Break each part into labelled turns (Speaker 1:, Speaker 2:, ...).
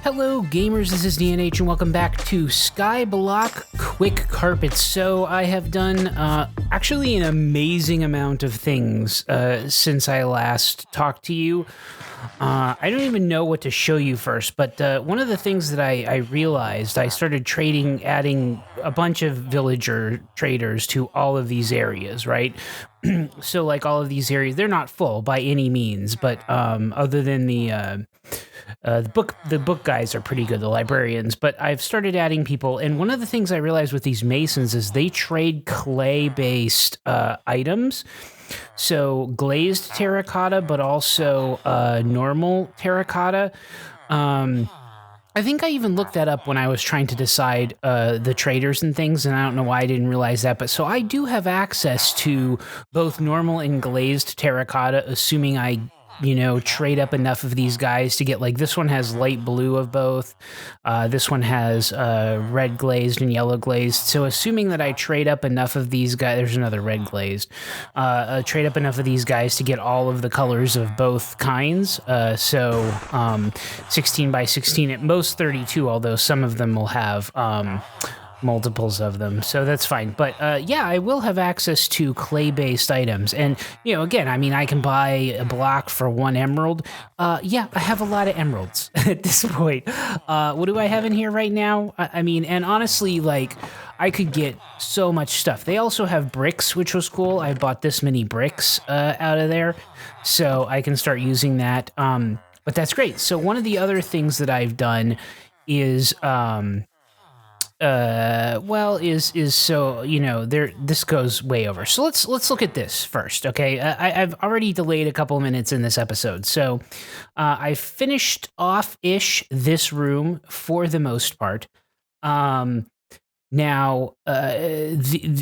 Speaker 1: Hello gamers, this is DNH and welcome back to SkyBlock Quickcarpet. So I have done actually an amazing amount of things since I last talked to you. I don't even know what to show you first, but one of the things that I realized, I started adding a bunch of villager traders to all of these areas, right? So like all of these areas, they're not full by any means, but other than the book guys are pretty good, the librarians, but I've started adding people, and one of the things I realized with these masons is they trade clay-based items. So glazed terracotta, but also normal terracotta. I think I even looked that up when I was trying to decide the traders and things, and I don't know why I didn't realize that. But so I do have access to both normal and glazed terracotta, assuming I trade up enough of these guys to get, like, this one has light blue of both. This one has red glazed and yellow glazed. So assuming that I trade up enough of these guys, there's another red glazed, trade up enough of these guys to get all of the colors of both kinds. So 16 by 16, at most 32, although some of them will have multiples of them, so that's fine. But yeah, I will have access to clay-based items, and again, I mean, I can buy a block for 1 emerald. Yeah, I have a lot of emeralds at this point. What do I have in here right now? I mean, and honestly, like, I could get so much stuff. They also have bricks, which was cool. I bought this many bricks out of there, so I can start using that. But that's great. So one of the other things that I've done is this goes way over. So let's look at this first, okay? I've already delayed a couple of minutes in this episode, so I finished off-ish this room for the most part. Now,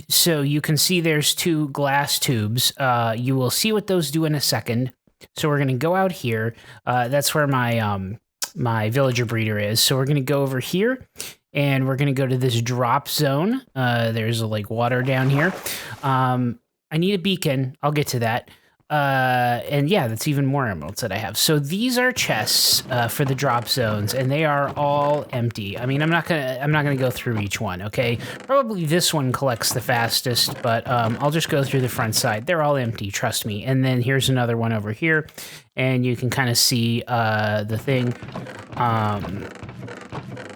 Speaker 1: so you can see there's 2 glass tubes. You will see what those do in a second. So we're gonna go out here. That's where my my villager breeder is. So we're gonna go over here, and we're going to go to this drop zone. There's like water down here. I need a beacon. I'll get to that. And yeah, that's even more emeralds that I have. So these are chests for the drop zones, and they are all empty. I mean, I'm not gonna go through each one. Okay, probably this one collects the fastest, but I'll just go through the front side. They're all empty, trust me. And then here's another one over here, and you can kind of see the thing.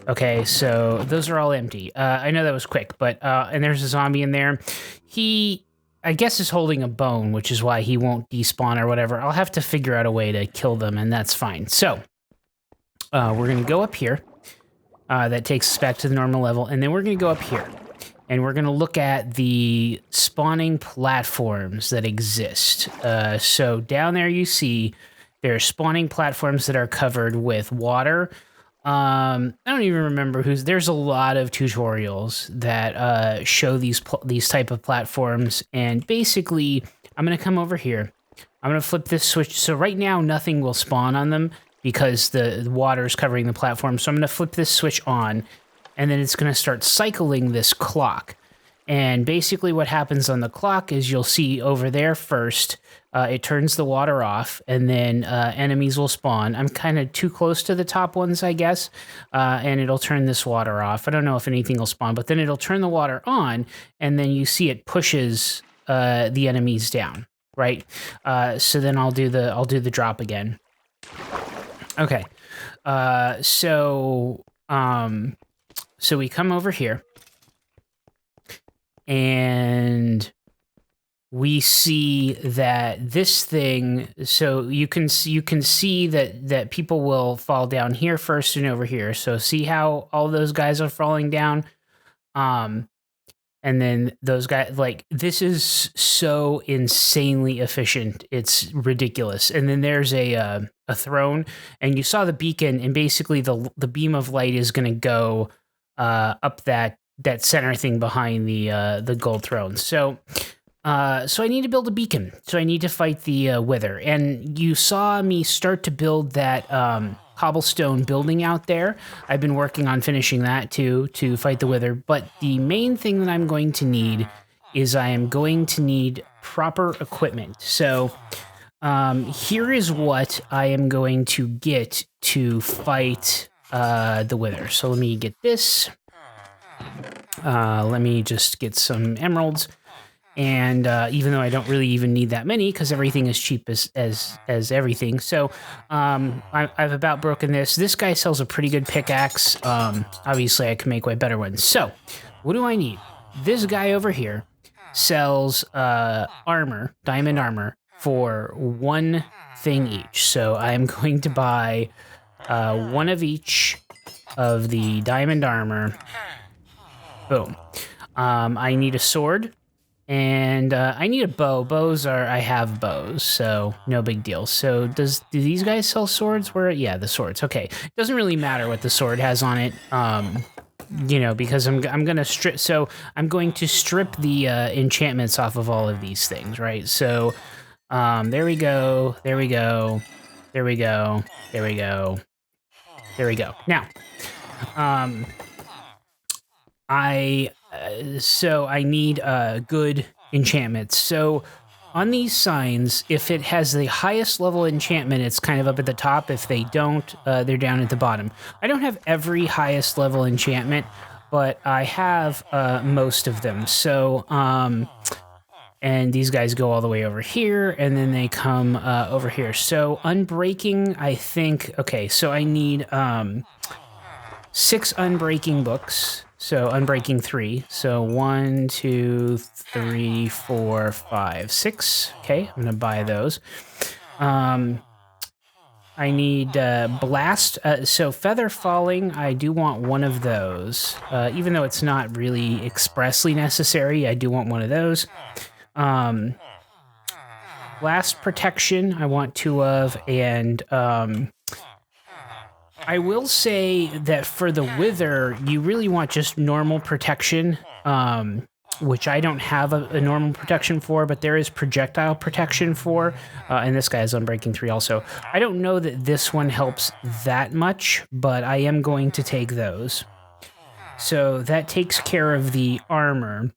Speaker 1: Okay, so those are all empty. I know that was quick, but and there's a zombie in there. He, I guess, is holding a bone, which is why he won't despawn or whatever. I'll have to figure out a way to kill them, and that's fine. So we're going to go up here. That takes us back to the normal level, and then we're going to go up here, and we're going to look at the spawning platforms that exist. So down there you see there are spawning platforms that are covered with water. I don't even remember there's a lot of tutorials that show these type of platforms, and basically I'm going to come over here. I'm going to flip this switch. So right now nothing will spawn on them because the water is covering the platform. So I'm going to flip this switch on, and then it's going to start cycling this clock. And basically what happens on the clock is you'll see over there first, it turns the water off, and then enemies will spawn. I'm kind of too close to the top ones, I guess, and it'll turn this water off. I don't know if anything will spawn, but then it'll turn the water on, and then you see it pushes the enemies down, right? So then I'll do the drop again. Okay, so we come over here, and we see that this thing, so you can see that people will fall down here first and over here. So see how all those guys are falling down? And then those guys, like, this is so insanely efficient. It's ridiculous. And then there's a throne, and you saw the beacon, and basically the beam of light is going to go up that center thing behind the gold throne. So I need to build a beacon. So I need to fight the Wither. And you saw me start to build that cobblestone building out there. I've been working on finishing that too, to fight the Wither. But the main thing that I'm going to need is I am going to need proper equipment. So here is what I am going to get to fight the wither. So let me get this. Let me just get some emeralds. And even though I don't really even need that many because everything is cheap as everything. So I've about broken this. This guy sells a pretty good pickaxe. Obviously, I can make way better ones. So what do I need? This guy over here sells armor, diamond armor, for one thing each. So I'm going to buy one of each of the diamond armor. Boom. I need a sword. And I need a bow. I have bows, so no big deal. So do these guys sell swords? Yeah, the swords. Okay. Doesn't really matter what the sword has on it. You know, because I'm gonna strip. So I'm going to strip the enchantments off of all of these things, right? So there we go. There we go. There we go. There we go. There we go. Now, so I need good enchantments. So on these signs, if it has the highest level enchantment, it's kind of up at the top. If they don't, they're down at the bottom. I don't have every highest level enchantment, but I have most of them. So, and these guys go all the way over here, and then they come over here. So unbreaking, I think, okay, so I need 6 unbreaking books. So unbreaking 3. So 1, 2, 3, 4, 5, 6. Okay, I'm gonna buy those. I need blast. So feather falling. I do want one of those, even though it's not really expressly necessary. I do want one of those. Blast protection. I want 2 of, and I will say that for the wither, you really want just normal protection, which I don't have a normal protection for, but there is projectile protection for, and this guy is unbreaking 3 also. I don't know that this one helps that much, but I am going to take those. So that takes care of the armor.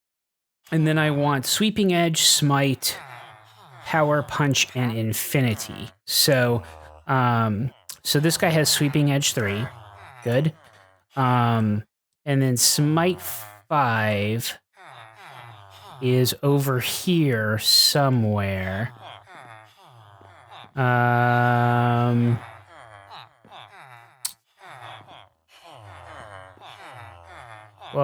Speaker 1: And then I want sweeping edge, smite, power punch, and infinity. So, so this guy has sweeping edge 3. Good. And then smite 5 is over here somewhere. Well,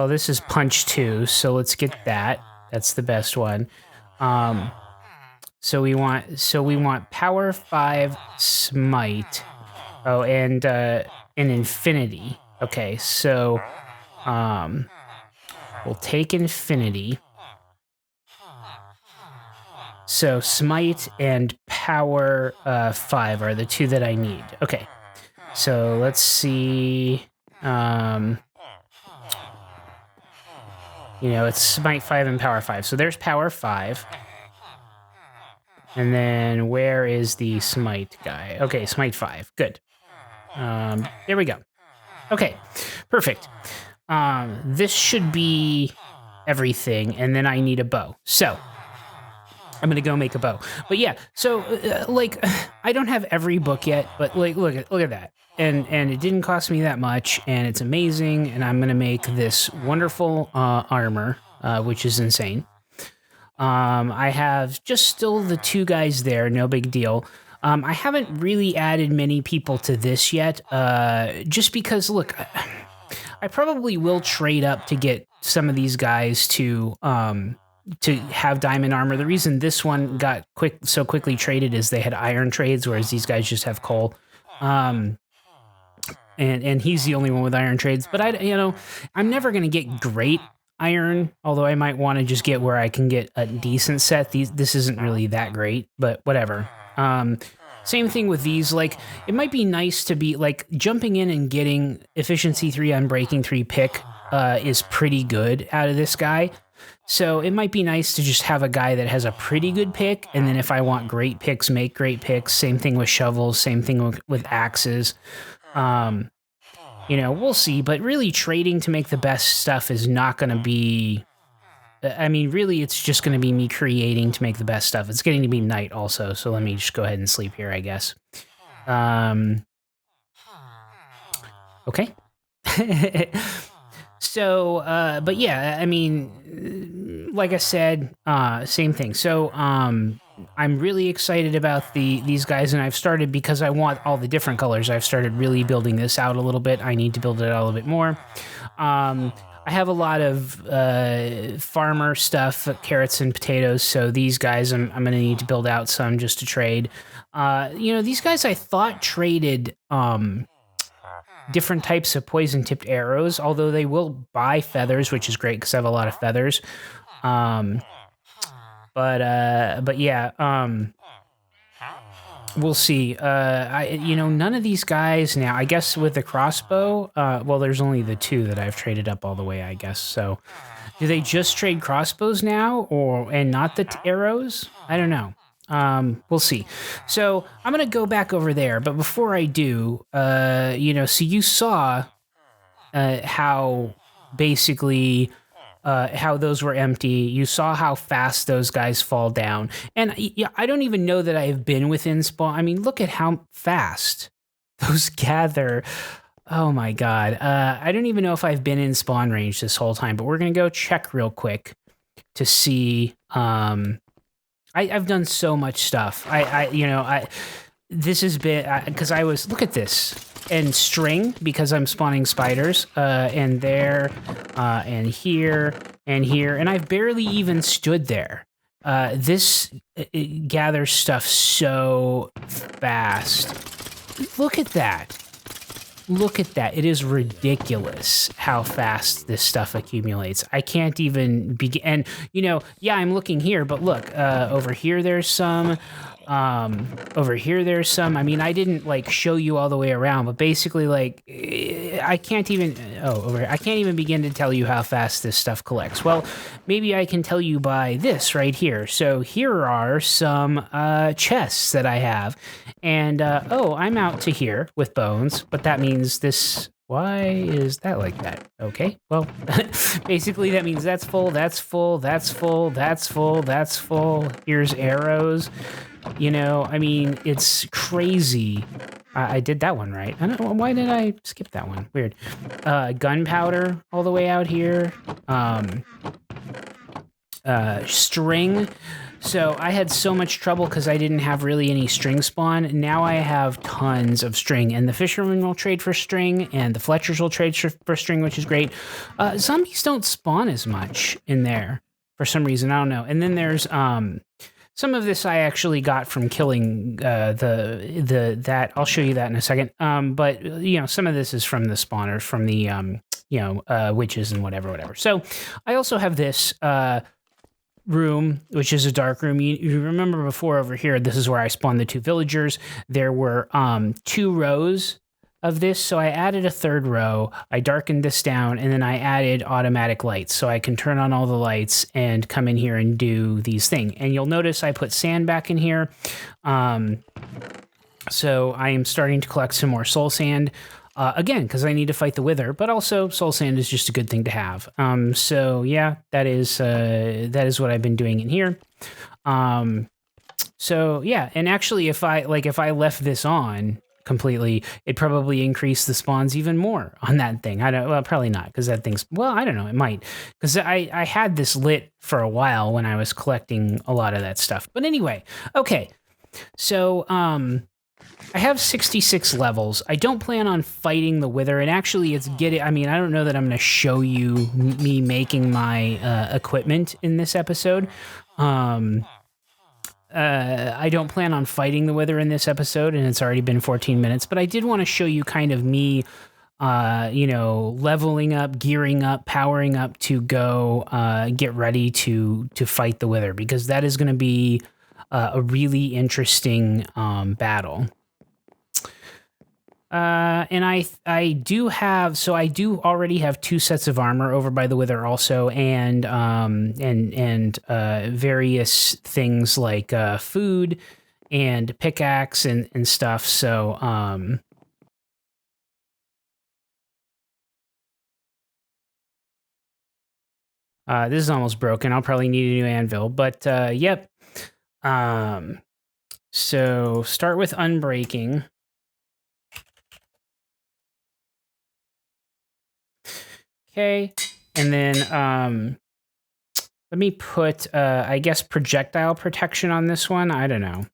Speaker 1: this is punch 2, so let's get that. That's the best one. So we want power 5 smite. Oh, and infinity. Okay, so we'll take infinity. So smite and power 5 are the 2 that I need. Okay, so let's see. You know, it's smite 5 and power 5. So there's power 5. And then where is the smite guy? Okay, smite 5. Good. There we go. Okay, perfect. This should be everything, and then I need a bow. So I'm gonna go make a bow. But yeah, so like I don't have every book yet, but like look at that. And it didn't cost me that much, and it's amazing, and I'm gonna make this wonderful armor, which is insane. I have just still the 2 guys there, no big deal. I haven't really added many people to this yet, just because, look, I probably will trade up to get some of these guys to have diamond armor. The reason this one got so quickly traded is they had iron trades, whereas these guys just have coal. And he's the only one with iron trades. But I'm never gonna get great iron, although I might want to just get where I can get a decent set. This isn't really that great, but whatever. Same thing with these. Like, it might be nice to be like jumping in and getting efficiency 3 on breaking 3 pick is pretty good out of this guy. So it might be nice to just have a guy that has a pretty good pick, and then if I want great picks, make great picks. Same thing with shovels, same thing with axes. We'll see, but really trading to make the best stuff is not going to be... I mean, really, it's just going to be me creating to make the best stuff. It's getting to be night also, so let me just go ahead and sleep here, I guess. Okay. So, but yeah, I mean, like I said, same thing. So, I'm really excited about these guys, and I've started because I want all the different colors. I've started really building this out a little bit. I need to build it out a little bit more. I have a lot of farmer stuff, carrots and potatoes. So these guys, I'm going to need to build out some just to trade. These guys I thought traded different types of poison-tipped arrows, although they will buy feathers, which is great because I have a lot of feathers. But yeah, we'll see. None of these guys now. I guess with the crossbow, well, there's only the two that I've traded up all the way. I guess so. Do they just trade crossbows now, and not the arrows? I don't know. We'll see. So I'm gonna go back over there, but before I do, so you saw how basically how those were empty. You saw how fast those guys fall down, and I don't even know that I've been within spawn. I mean, look at how fast those gather. Oh my god! I don't even know if I've been in spawn range this whole time, but we're gonna go check real quick to see. I've done so much stuff. This has been because I was look at this and string because I'm spawning spiders and there and here and here, and I've barely even stood there. This it gathers stuff so fast. Look at that. Look at that. It is ridiculous how fast this stuff accumulates. I can't even begin. And, yeah, I'm looking here, but look, over here there's some. Over here there's some. I mean, I didn't, show you all the way around, but basically, I can't even. Oh, over here. I can't even begin to tell you how fast this stuff collects. Well, maybe I can tell you by this right here. So here are some chests that I have. And, I'm out to here with bones, but that means this. Why is that like that? Okay, well, basically that means that's full, that's full, that's full, that's full, that's full. Here's arrows. I mean, it's crazy. I did that one right. I don't know, why did I skip that one? Weird. Gunpowder all the way out here. String. So I had so much trouble because I didn't have really any string spawn. Now I have tons of string, and the fishermen will trade for string, and the Fletchers will trade for string, which is great. Zombies don't spawn as much in there for some reason. I don't know. And then there's some of this I actually got from killing that. I'll show you that in a second. But some of this is from the spawners, from the witches and whatever. So I also have this room, which is a dark room. You remember before over here, this is where I spawned the two villagers. There were 2 rows of this, so I added a 3rd row. I darkened this down, and then I added automatic lights, so I can turn on all the lights and come in here and do these things. And you'll notice I put sand back in here. So I am starting to collect some more soul sand. Again, because I need to fight the wither, but also soul sand is just a good thing to have. So yeah, that is what I've been doing in here. So yeah, and actually, if I left this on completely, it'd probably increase the spawns even more on that thing. Probably not, because that thing's, I don't know, it might, because I had this lit for a while when I was collecting a lot of that stuff. But anyway, okay, so I have 66 levels. I don't plan on fighting the wither, and actually I don't know that I'm going to show you me making my equipment in this episode. I don't plan on fighting the wither in this episode, and it's already been 14 minutes, but I did want to show you kind of me, leveling up, gearing up, powering up to go get ready to fight the wither, because that is going to be a really interesting battle. And I do already have 2 sets of armor over by the wither also, and various things like food and pickaxe and stuff. So this is almost broken. I'll probably need a new anvil, but yep. So start with unbreaking. Okay, and then let me put, I guess, projectile protection on this one. I don't know.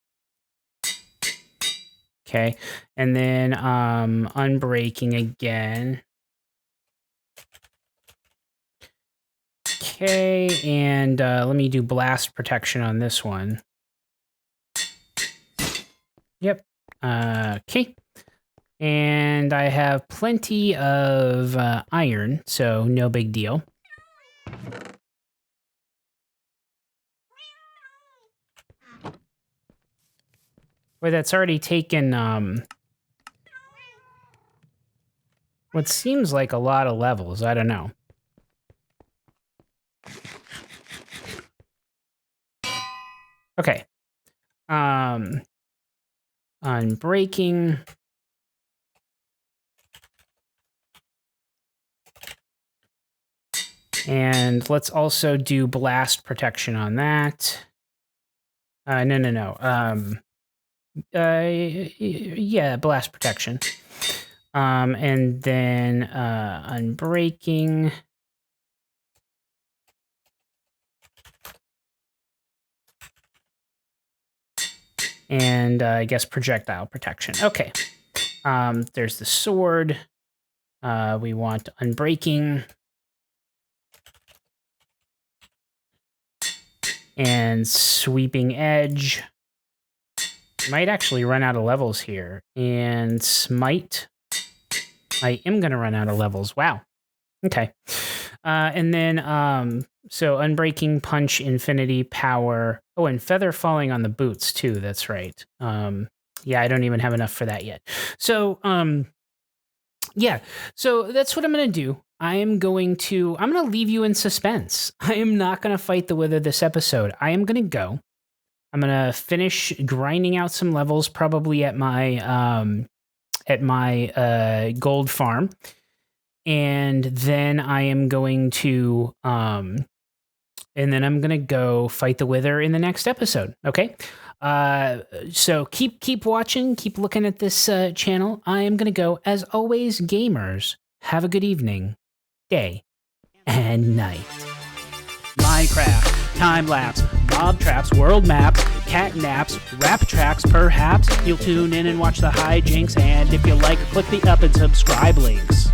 Speaker 1: Okay, and then unbreaking again. Okay, and let me do blast protection on this one. Yep. Okay. And I have plenty of iron, so no big deal. Boy, that's already taken what seems like a lot of levels. I don't know. Okay. Unbreaking. And let's also do blast protection on that. No. Yeah, blast protection. And then unbreaking. And I guess projectile protection. Okay. There's the sword. We want unbreaking. And sweeping edge. Might actually run out of levels here. And smite. I am going to run out of levels. Wow. Okay. And then, so unbreaking, punch, infinity, power. Oh, and feather falling on the boots too. That's right. Yeah, I don't even have enough for that yet. So, yeah. So that's what I'm going to do. I'm going to leave you in suspense. I am not going to fight the Wither this episode. I am going to go. I'm going to finish grinding out some levels, probably at my gold farm. And then I am going to, go fight the Wither in the next episode. Okay. So keep watching, keep looking at this channel. I am going to go. As always, gamers, have a good evening, day, and night. Minecraft, time-lapse, mob traps, world maps, cat naps, rap tracks, perhaps. You'll tune in and watch the hijinks, and if you like, click the up and subscribe links.